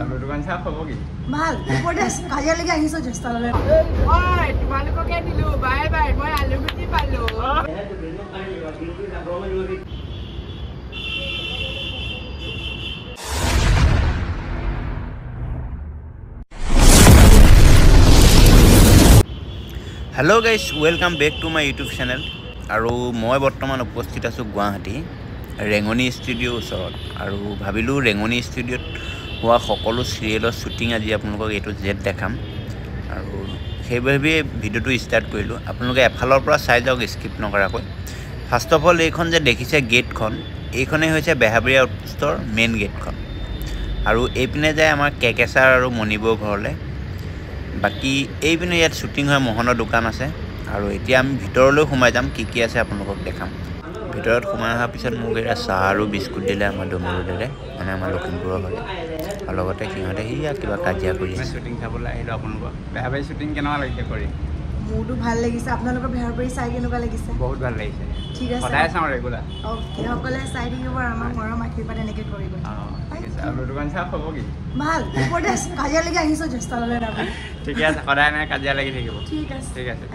আলু দোকান চাহ খবৰ কি ভাল ওপৰতে কাজিয়ালৈকে আহিছো চেষ্টালৈ তোমালোককে দিলো বাই বাই মই আলু গুটি পালো hello guys welcome back to my YouTube channel और मैं बर्तमान उपस्थित आसो गुवाहाटी रेंगनी स्टूडियो ऊर और भाविलो रेंगनी स्टूडियो हुआ सकलो सीरियलर शूटिंग आज आपलोक ए टू जेड देखाम और भावे भिडिओ स्टार्ट करिलो आपलोके एफाলৰ পৰা চাই যাওক स्किप नकराকৈ फार्स्ट अफ अल এইখন যে দেখিছে गेटখন এইখনে হৈছে বেহাবৰীয়া আউটপোষ্টৰ মেইন गेटখন और এইপিনে যায় আমাৰ কেকেছাৰ আৰু মণিবৰ ঘৰলে बाकी এইপিনে ইয়াত শুটিং হয় মোহনৰ দোকান আছে আৰু এতিয়া আমি ভিতৰলৈ সোমাই যাম কি আছে আপোনালোকক দেখাম ভিতৰত সোমাই অহাৰ পিছত মোক এটা চাহ আৰু বিস্কুট দিলে আমাৰ ডমৰুদেৰে মানে আমাৰ লখিমপুৰৰ হয় আৰু লগতে সিহঁতে হিয়া কিবা কাজিয়া কৰি আছে শুটিং চাবলৈ আহিলো আপোনালোকক বেহাবাৰী শুটিং কেনেকুৱা লাগিছে কৰি মোৰটো ভাল লাগিছে আপোনালোকৰ বেহাৰবাৰী চাই কেনেকুৱা লাগিছে বহুত ভাল লাগিছে ঠিক আছে সদায় চাওঁ ৰেগুলাৰ ওকে সকলে চাই থাকিব আৰু আমাৰ মৰম আশীৰ্বাদ এনেকৈ কৰিব ঠিক আছে আলু দোকান চাহ খবৰ কি ভাল ওপৰতে কাজিয়ালৈকে আহিছো চেষ্টালৈ আমি ঠিকে আছে সদায় নাই কাজিয়া লাগি থাকিব ঠিক আছে ঠিক আছে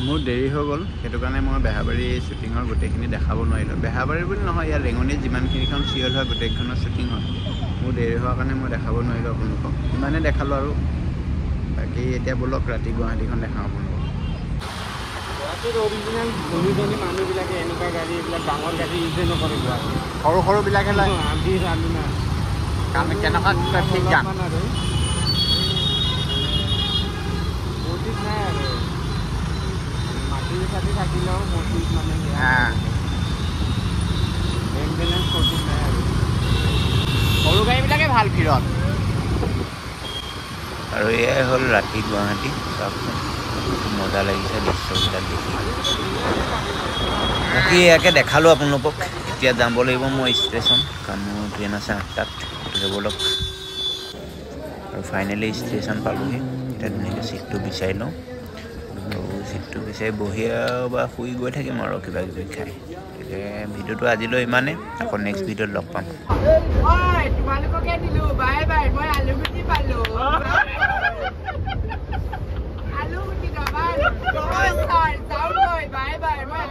মোৰ দেৰি হৈ গ'ল সেইটো কাৰণে মই বেহাবাৰী শ্বুটিঙৰ গোটেইখিনি দেখাব নোৱাৰিলোঁ বেহাবাৰী বুলি নহয় ইয়াৰ ৰেঙনিত যিমানখিনিখন চিৰিয়েল হয় গোটেইখনৰ শ্বুটিং হয় মোৰ দেৰি হোৱাৰ কাৰণে মই দেখাব নোৱাৰিলোঁ আপোনালোকক ইমানেই দেখালোঁ আৰু বাকী এতিয়া বলক ৰাতি গুৱাহাটীখন দেখাওঁ আপোনালোকক গুৱাহাটীৰ অৰিজিনেল ধনী ধনী মানুহবিলাকে এনেকুৱা গাড়ী এইবিলাক ডাঙৰ গাড়ী ইউজে নকৰে গুৱাহাটী সৰু সৰুবিলাকে লয় কাৰণ কেনেকুৱা ট্ৰেফিক জাম মটিভ নাই আৰু মাটি চাটি থাকিলেও মটিভ মানে মেইনটেনেঞ্চ মটিভ নাই আৰু সৰু গাড়ীবিলাকে ভাল ভিৰত আৰু এয়াই হ'ল ৰাতি গুৱাহাটী চাওকচোন মজা লাগিছে দৃশ্যবিলাক দেখি বাকী ইয়াকে দেখালোঁ আপোনালোকক এতিয়া যাব লাগিব মই ষ্টেচন কাৰণ মোৰ ট্ৰেইন আছে 8টাত বলক আৰু ফাইনেলি ষ্টেচন পালোহি এতিয়া ধুনীয়াকৈ ছিটটো বিচাৰি লওঁ আৰু ছিটটো বিচাৰি বহি বা শুই গৈ থাকিম আৰু কিবা কিবি খাই গতিকে ভিডিঅ'টো আজিলৈ ইমানেই আকৌ নেক্সট ভিডিঅ'ত লগ পাম তোমালোককে দিলো বাই বাই মই আলু গুটি পালো আলু গুটি বাই বাই মই